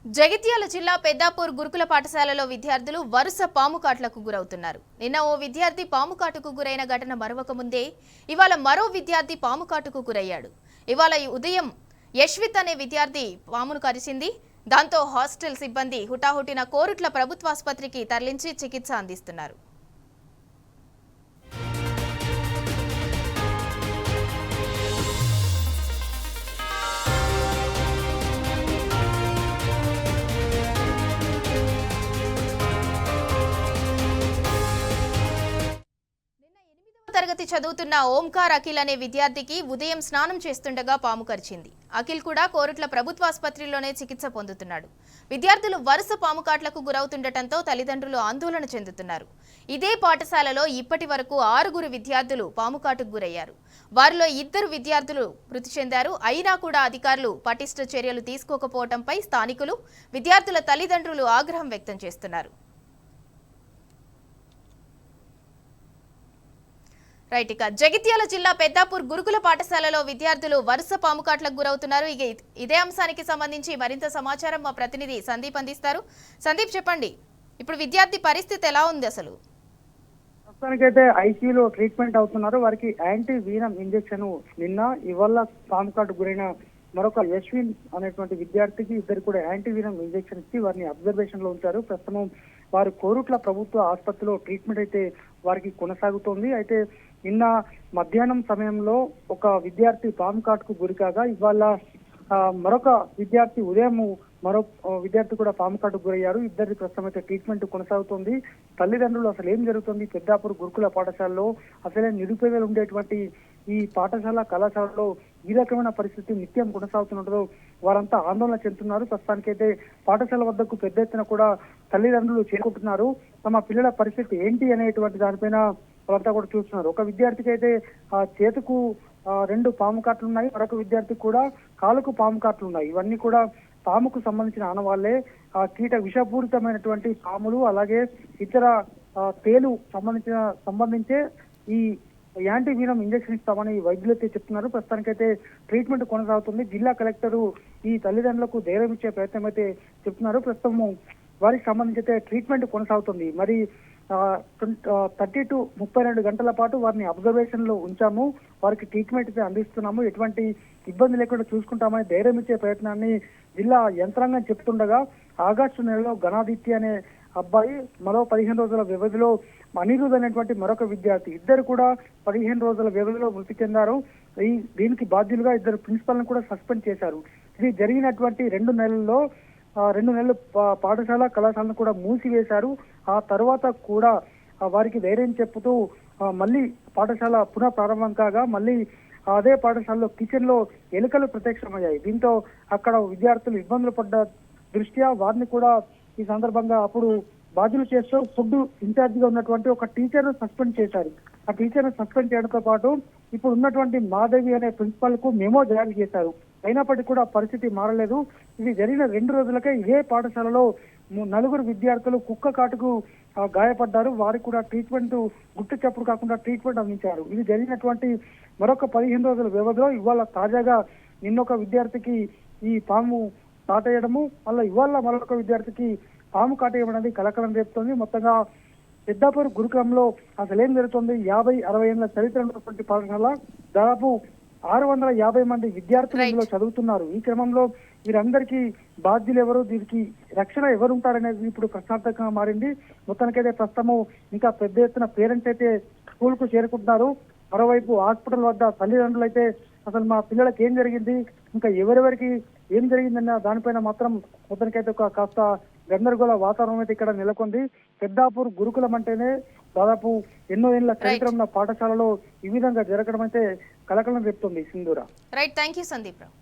జగిత్యాల జిల్లా పెద్దాపూర్ గురుకుల పాఠశాలలో విద్యార్థులు వరుస పాముకాట్లకు గురవుతున్నారు. నిన్న ఓ విద్యార్థి పాముకాటుకు గురైన ఘటన మరొక ముందే ఇవాళ మరో విద్యార్థి పాముకాటుకు గురయ్యాడు. ఇవాళ ఉదయం యశ్విత్ అనే విద్యార్థి పామును కరిచింది. దాంతో హాస్టల్ సిబ్బంది హుటాహుటిన కోరుట్ల ప్రభుత్వాసుపత్రికి తరలించి చికిత్స అందిస్తున్నారు. తరగతి చదువుతున్న ఓంకార్ అఖిల్ అనే విద్యార్థికి ఉదయం స్నానం చేస్తుండగా పాము కరిచింది. అఖిల్ కూడా కోరుట్ల ప్రభుత్వాసుపత్రిలోనే చికిత్స పొందుతున్నాడు. విద్యార్థులు వరుస పాముకాట్లకు గురవుతుండటంతో తల్లిదండ్రులు ఆందోళన చెందుతున్నారు. ఇదే పాఠశాలలో ఇప్పటి వరకు 6 విద్యార్థులు పాముకాటుకు గురయ్యారు. వారిలో 2 విద్యార్థులు మృతి చెందారు. అయినా కూడా అధికారులు పటిష్ట చర్యలు తీసుకోకపోవడంపై స్థానికులు, విద్యార్థుల తల్లిదండ్రులు ఆగ్రహం వ్యక్తం చేస్తున్నారు. రైట్, ఇక జగిత్యాల జిల్లా పెద్దాపూర్ గురుకుల పాఠశాలలో విద్యార్థులు వరుస పాముకాట్లకు గురవుతున్నారు. ఇదే అంశానికి సంబంధించి మరింత సమాచారం మా ప్రతినిధి సందీప్ అందిస్తారు. సందీప్, చెప్పండి, ఇప్పుడు విద్యార్థి పరిస్థితి ఎలా ఉంది అసలు? ప్రస్తుతానికైతే ఐసీయూలో ట్రీట్మెంట్ అవుతున్నారు. వారికి యాంటీ వీనం ఇంజెక్షన్ నిన్న ఇవాళ పాముకాటు గురైన మరొక యశ్విన్ అనేటువంటి విద్యార్థికి 2 కూడా యాంటీ వీనం ఇంజెక్షన్ ఇచ్చి వారిని అబ్జర్వేషన్ లో ఉంచారు. ప్రస్తుతం వారు కోరుట్ల ప్రభుత్వ ఆసుపత్రిలో ట్రీట్మెంట్ అయితే వారికి కొనసాగుతోంది. అయితే నిన్న మధ్యాహ్నం సమయంలో ఒక విద్యార్థి పాముకాటుకు గురికాగా ఇవాళ మరొక విద్యార్థి ఉదయం మరో విద్యార్థి కూడా పాముకాటుకు గురయ్యారు. 2 ప్రస్తుతం అయితే ట్రీట్మెంట్ కొనసాగుతోంది. తల్లిదండ్రులు అసలు ఏం జరుగుతుంది పెద్దాపూర్ గురుకుల పాఠశాలలో, అసలే నిరుపేదలు ఉండేటువంటి ఈ పాఠశాల కళాశాలలో ఈ రకమైన పరిస్థితి నిత్యం కొనసాగుతుండటంతో వారంతా ఆందోళన చెందుతున్నారు. ప్రస్తుతానికైతే పాఠశాల వద్దకు పెద్ద ఎత్తున కూడా తల్లిదండ్రులు చేరుకుంటున్నారు. తమ పిల్లల పరిస్థితి ఏంటి అనేటువంటి దానిపైన వాళ్ళంతా కూడా చూస్తున్నారు. ఒక విద్యార్థికి అయితే చేతుకు 2 పాముకాట్లు ఉన్నాయి, మరొక విద్యార్థికి కూడా కాలుకు పాముకాట్లు ఉన్నాయి. ఇవన్నీ కూడా పాముకు సంబంధించిన ఆనవాళ్లే. కీట విషపూరితమైనటువంటి పాములు, అలాగే ఇతర తేలు సంబంధించే ఈ యాంటీ వీనం ఇంజక్షన్ ఇస్తామని వైద్యులైతే చెప్తున్నారు. ప్రస్తుతానికైతే ట్రీట్మెంట్ కొనసాగుతుంది. జిల్లా కలెక్టరు ఈ తల్లిదండ్రులకు ధైర్యం ఇచ్చే ప్రయత్నం అయితే చెప్తున్నారు. ప్రస్తుతం వారికి సంబంధించి అయితే ట్రీట్మెంట్ కొనసాగుతుంది. మరి 30 to 32 గంటల పాటు వారిని అబ్జర్వేషన్ లో ఉంచాము, వారికి ట్రీట్మెంట్ అయితే అందిస్తున్నాము, ఎటువంటి ఇబ్బంది లేకుండా చూసుకుంటామని ధైర్యం ఇచ్చే ప్రయత్నాన్ని జిల్లా యంత్రాంగం చెప్తుండగా ఆగస్టు నెలలో ఘనాదిత్య అనే అబ్బాయి, మరో 15 రోజుల వ్యవధిలో అనిరుద్ అనేటువంటి మరొక విద్యార్థి, 2 కూడా 15 రోజుల వ్యవధిలో మృతి చెందారు. దీనికి బాధ్యులుగా 2 ప్రిన్సిపల్ని కూడా సస్పెండ్ చేశారు. ఇది జరిగినటువంటి 2 నెలల్లో 2 నెలలు పాఠశాల కళాశాలను కూడా మూసివేశారు. ఆ తర్వాత కూడా వారికి ధైర్యం చెప్పుతూ మళ్ళీ పాఠశాల పునః ప్రారంభం కాగా మళ్ళీ అదే పాఠశాలలో కిచెన్ లో ఎలుకలు ప్రత్యక్షమయ్యాయి. దీంతో అక్కడ విద్యార్థులు ఇబ్బందులు పడ్డ దృష్ట్యా వారిని కూడా ఈ సందర్భంగా అప్పుడు బాధ్యులు చేస్తూ ఫుడ్ ఇన్ఛార్జ్ గా ఉన్నటువంటి ఒక టీచర్ ను సస్పెండ్ చేశారు. ఆ టీచర్ ను సస్పెండ్ చేయడంతో పాటు ఇప్పుడు ఉన్నటువంటి మాధవి అనే ప్రిన్సిపల్ కు మెమో జారీ చేశారు. అయినప్పటికీ కూడా పరిస్థితి మారలేదు. ఇది జరిగిన 2 రోజులకే ఇదే పాఠశాలలో 4 విద్యార్థులు కుక్క కాటుకు గాయపడ్డారు. వారికి కూడా ట్రీట్మెంట్ గుట్టు చప్పుడు కాకుండా ట్రీట్మెంట్ అందించారు. ఇది జరిగినటువంటి మరొక 15 రోజుల వ్యవధిలో ఇవాళ తాజాగా నిన్నొక విద్యార్థికి ఈ పాము కాటేయడము, మళ్ళీ ఇవాళ మరొక విద్యార్థికి పాము కాటేయడం అనేది కలకలం రేపుతోంది. మొత్తంగా పెద్దాపూర్ గురుకులంలో అసలు ఏం జరుగుతుంది? 50-60 ఏళ్ల చరిత్ర ఉన్నటువంటి పాఠశాల, దాదాపు 650 మంది విద్యార్థులు ఇందులో చదువుతున్నారు. ఈ క్రమంలో వీరందరికీ బాధ్యులు ఎవరు, దీనికి రక్షణ ఎవరు ఉంటారనేది ఇప్పుడు ప్రశ్నార్థకంగా మారింది. మొత్తానికైతే ప్రస్తుతము ఇంకా పెద్ద ఎత్తున పేరెంట్స్ అయితే స్కూల్ కు చేరుకుంటున్నారు. మరోవైపు హాస్పిటల్ వద్ద తల్లిదండ్రులు అయితే అసలు మా పిల్లలకి ఏం జరిగింది, ఇంకా ఎవరెవరికి ఏం జరిగిందన్న దానిపైన మాత్రం మొత్తానికైతే ఒక కాస్త గందరగోళ వాతావరణం అయితే ఇక్కడ నెలకొంది. పెద్దాపూర్ గురుకులం అంటేనే దాదాపు ఎన్నో ఏళ్ల చరిత్ర ఉన్న పాఠశాలలో ఈ విధంగా జరగడం అయితే కలకలం రేపుతుంది. Sindhura. Right, thank you Sandeep Rao.